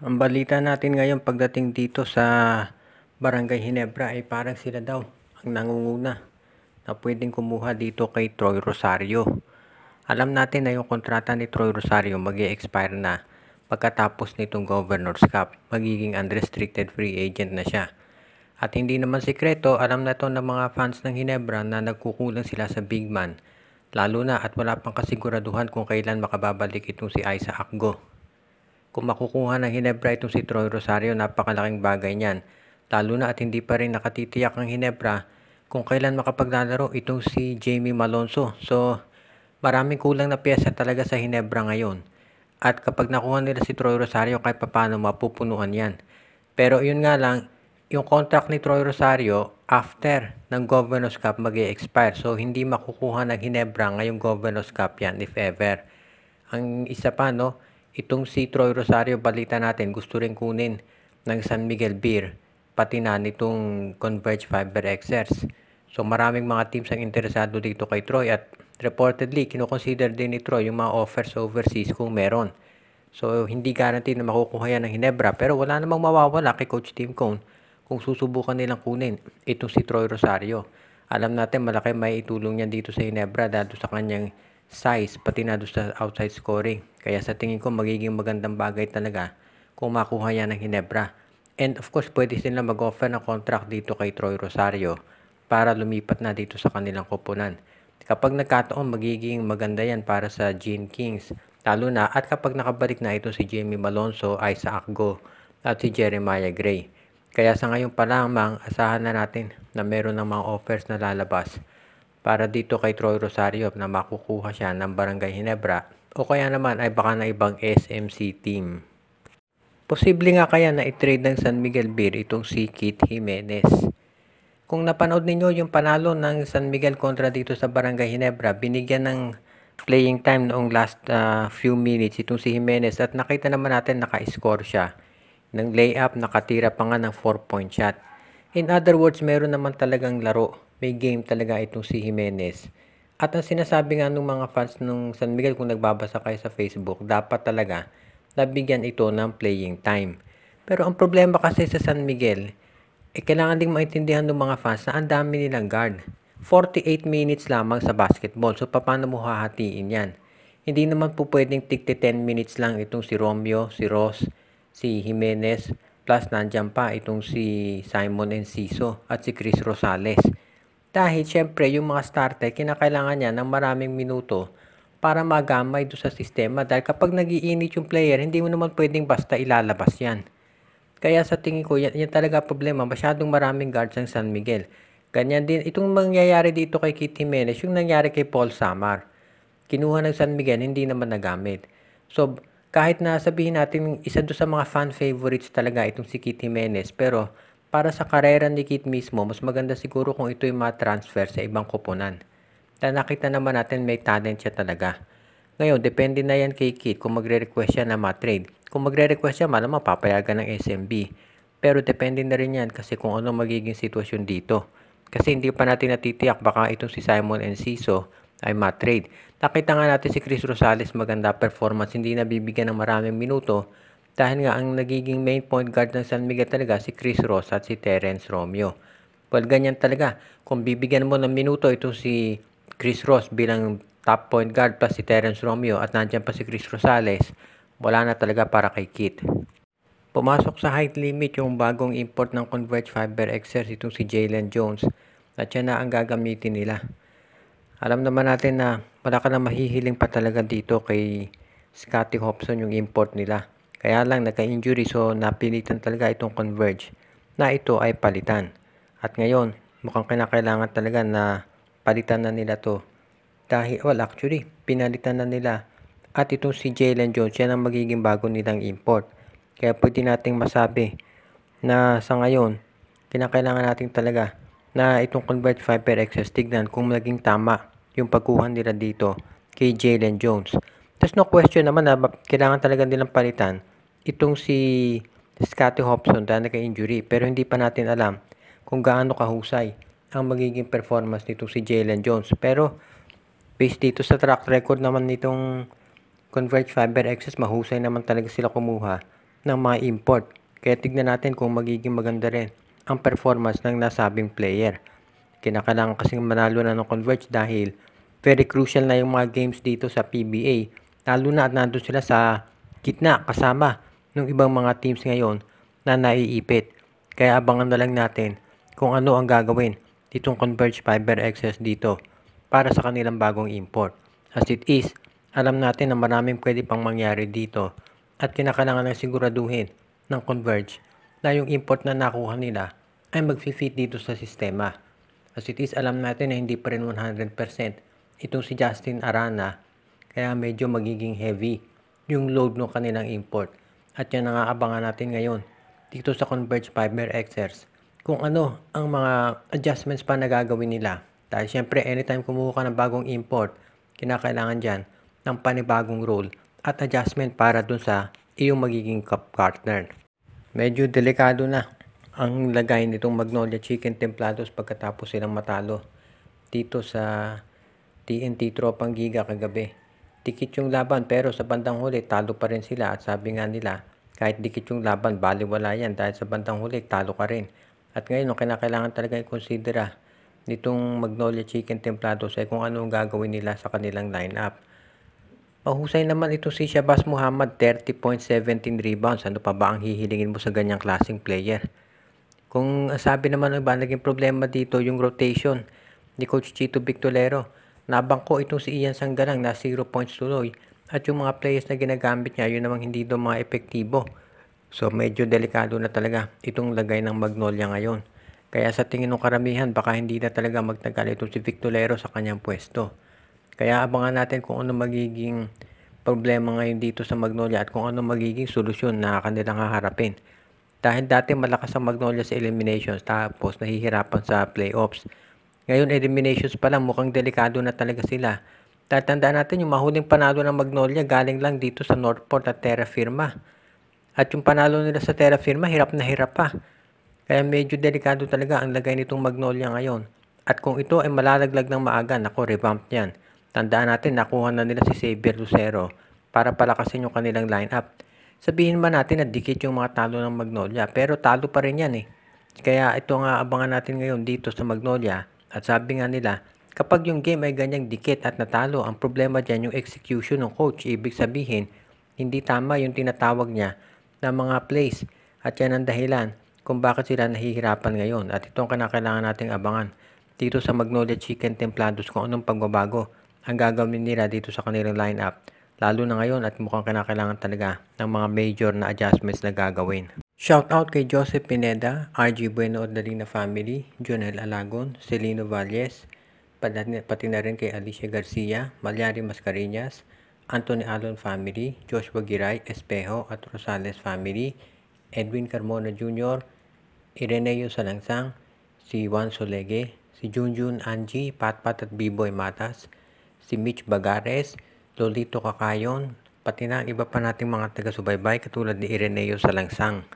Ang balita natin ngayon pagdating dito sa Barangay Ginebra ay parang sila daw ang nangunguna na pwedeng kumuha dito kay Troy Rosario. Alam natin na yung kontrata ni Troy Rosario mag-i-expire na pagkatapos nitong Governor's Cup. Magiging unrestricted free agent na siya. At hindi naman sikreto, alam na to ng mga fans ng Ginebra na nagkukulang sila sa big man. Lalo na at wala pang kasiguraduhan kung kailan makababalik itong si Isaac Akgo. Kung makukuha ng Ginebra itong si Troy Rosario, napakalaking bagay niyan. Lalo na at hindi pa rin nakatitiyak ang Ginebra kung kailan makapaglalaro itong si Jamie Malonzo. So, maraming kulang na pyesa talaga sa Ginebra ngayon. At kapag nakuha nila si Troy Rosario, kahit paano mapupunuan yan. Pero yun nga lang, yung contract ni Troy Rosario after ng Governor's Cup mag-i-expire. So, hindi makukuha ng Ginebra ngayong Governor's Cup yan, if ever. Ang isa pa, no, itong si Troy Rosario, balita natin, gusto rin kunin ng San Miguel Beer, pati na nitong Converge Fiber Xers. So maraming mga teams ang interesado dito kay Troy at reportedly, kinoconsider din ni Troy yung mga offers overseas kung meron. So hindi guaranteed na makukuha yan ng Ginebra, pero wala namang mawawala kay Coach Tim Cone kung susubukan nilang kunin itong si Troy Rosario. Alam natin malaki may itulong niya dito sa Ginebra dahil sa kanyang size, pati na doon sa outside scoring. Kaya sa tingin ko magiging magandang bagay talaga kung makuha yan ng Ginebra. And of course, pwede sila mag-offer ng contract dito kay Troy Rosario para lumipat na dito sa kanilang koponan. Kapag nagkataon, magiging maganda yan para sa Gene Kings. Lalo na at kapag nakabalik na ito si Jamie Malonzo, Isaac Akgo at si Jeremiah Gray. Kaya sa ngayon pa lamang, asahan na natin na meron ng mga offers na lalabas para dito kay Troy Rosario na makukuha siya ng Barangay Ginebra o kaya naman ay baka na ibang SMC team. Posible nga kaya na i-trade ng San Miguel Beer itong si Keith Jimenez. Kung napanood ninyo yung panalo ng San Miguel kontra dito sa Barangay Ginebra, binigyan ng playing time noong last few minutes itong si Jimenez at nakita naman natin naka-score siya ng layup, nakatira pa nga ng 4-point shot. In other words, meron naman talagang laro. May game talaga itong si Jimenez. At ang sinasabi nga ng mga fans ng San Miguel, kung nagbabasa kayo sa Facebook, dapat talaga nabigyan ito ng playing time. Pero ang problema kasi sa San Miguel, kailangan ding maintindihan ng mga fans na ang dami nilang guard. 48 minutes lamang sa basketball. So, paano mo hahatiin yan? Hindi naman po pwedeng tigti 10 minutes lang itong si Romeo, si Ross, si Jimenez, plus nandyan pa itong si Simon Enciso at si Chris Rosales. Dahil syempre yung mga starter, kinakailangan niya ng maraming minuto para magamay doon sa sistema. Dahil kapag nagiinit yung player, hindi mo naman pwedeng basta ilalabas yan. Kaya sa tingin ko, yan talaga problema. Masyadong maraming guards ang San Miguel. Ganyan din, itong mangyayari dito kay Keith Jimenez, yung nangyari kay Paul Samar. Kinuha ng San Miguel, hindi naman nagamit. So, kahit na sabihin natin, isa doon sa mga fan favorites talaga itong si Keith Jimenez. Pero, para sa karera ni Keith mismo, mas maganda siguro kung ito'y ma-transfer sa ibang koponan. Dahil nakita naman natin may talent siya talaga. Ngayon, depende na yan kay Keith kung magre-request siya na ma-trade. Kung magre-request siya, malamang papayagan ng SMB. Pero depende na rin yan kasi kung ano magiging sitwasyon dito. Kasi hindi pa natin natitiyak baka itong si Simon Enciso ay ma-trade. Nakita nga natin si Chris Rosales maganda performance, hindi nabibigyan ng maraming minuto dahil nga ang nagiging main point guard ng San Miguel talaga si Chris Ross at si Terence Romeo. Well, ganyan talaga. Kung bibigyan mo ng minuto ito si Chris Ross bilang top point guard plus si Terence Romeo at nandiyan pa si Chris Rosales, wala na talaga para kay Keith. Pumasok sa height limit yung bagong import ng Converge Fiber Xers itong si Jalen Jones at yan na ang gagamitin nila. Alam naman natin na wala ka na mahihiling pa talaga dito kay Scottie Hobson yung import nila. Kaya lang nagka-injury so napilitan talaga itong Converge na ito ay palitan. At ngayon mukhang kinakailangan talaga na palitan na nila to. Dahil, well actually, pinalitan na nila. At itong si Jalen Jones, yan ang magiging bago nilang import. Kaya pwede nating masabi na sa ngayon, kinakailangan natin talaga na itong Convert Fiber Xs tignan kung maging tama yung pagkuha nila dito kay Jalen Jones. There's no question naman na kailangan talaga nilang palitan itong si Scottie Hobson dahil nagka-injury. Pero hindi pa natin alam kung gaano kahusay ang magiging performance nitong si Jalen Jones. Pero based dito sa track record naman nitong Converge Fiber Xs, mahusay naman talaga sila kumuha ng mga import. Kaya tignan natin kung magiging maganda rin ang performance ng nasabing player. Kinakailangan kasing manalo na ng Converge dahil very crucial na yung mga games dito sa PBA. Lalo na at nandun sila sa gitna kasama ng ibang mga teams ngayon na naiipit. Kaya abangan na lang natin kung ano ang gagawin ditong Converge Fiber Access dito para sa kanilang bagong import. As it is, alam natin na maraming pwede pang mangyari dito at kinakailangan na siguraduhin ng Converge na yung import na nakuha nila ay mag-fit dito sa sistema. As it is, alam natin na hindi pa rin 100% itong si Justin Arana, kaya medyo magiging heavy yung load ng kanilang import. At yan ang aabangan natin ngayon dito sa Converge Fiber Access kung ano ang mga adjustments pa na gagawin nila. Dahil syempre, anytime kumuha ka ng bagong import, kinakailangan dyan ng panibagong rule at adjustment para dun sa iyong magiging partner. Medyo delikado na ang lagay nitong Magnolia Chicken Templados pagkatapos silang matalo dito sa TNT Tropang Giga kagabi. Dikit yung laban pero sa bandang huli talo pa rin sila at sabi nga nila kahit dikit yung laban baliwala yan dahil sa bandang huli talo ka rin. At ngayon kinakailangan talaga i-considera nitong Magnolia Chicken Templados ay kung anong gagawin nila sa kanilang lineup. Mahusay naman ito si Shabazz Muhammad, 30.17 rebounds. Ano pa ba ang hihilingin mo sa ganyang klaseng player? Kung sabi naman ng iba, naging problema dito yung rotation ni Coach Chito Victolero. Nabangko itong si Ian Sanggalang na 0 points tuloy. At yung mga players na ginagamit niya, yun namang hindi doon mga epektibo. So medyo delikado na talaga itong lagay ng Magnolia ngayon. Kaya sa tingin ng karamihan, baka hindi na talaga magtagal itong si Victolero sa kanyang pwesto. Kaya abangan natin kung ano magiging problema ngayon dito sa Magnolia at kung ano magiging solusyon na kanilang haharapin. Dahil dati malakas ang Magnolia sa eliminations tapos nahihirapan sa playoffs. Ngayon eliminations pa lang mukhang delikado na talaga sila. Dahil tandaan natin yung mahuling panalo ng Magnolia galing lang dito sa Northport at Terra Firma. At yung panalo nila sa Terra Firma hirap na hirap pa. Kaya medyo delikado talaga ang lagay nitong Magnolia ngayon. At kung ito ay malalaglag ng maaga, naku, revamp yan. Tandaan natin, nakuha na nila si Xavier Lucero para palakasin yung kanilang lineup. Sabihin ba natin na dikit yung mga talo ng Magnolia, pero talo pa rin yan eh. Kaya ito nga abangan natin ngayon dito sa Magnolia. At sabi nga nila, kapag yung game ay ganyang dikit at natalo, ang problema dyan yung execution ng coach. Ibig sabihin, hindi tama yung tinatawag niya na mga plays. At yan ang dahilan kung bakit sila nahihirapan ngayon. At itong kinakailangan nating abangan dito sa Magnolia Chicken Templados kung anong pagbabago ang gagawin nila dito sa kanilang lineup. Lalo na ngayon at mukhang kinakailangan talaga ng mga major na adjustments na gagawin. Shoutout kay Joseph Pineda, RG Bueno Odalina Family, Jonel Alagon, Celino Valles, pati na rin kay Alicia Garcia, Malyari Mascareñas, Anthony Alon Family, Joshua Giray, Espejo at Rosales Family, Edwin Carmona Jr., Ireneo Salangsang, si Juan Solegue, si Junjun Angie, Patpat at Biboy Matas, si Mitch Bagares, Lolito Kakayon, pati na ang iba pa nating mga taga-subaybay katulad ni Ireneo Salangsang.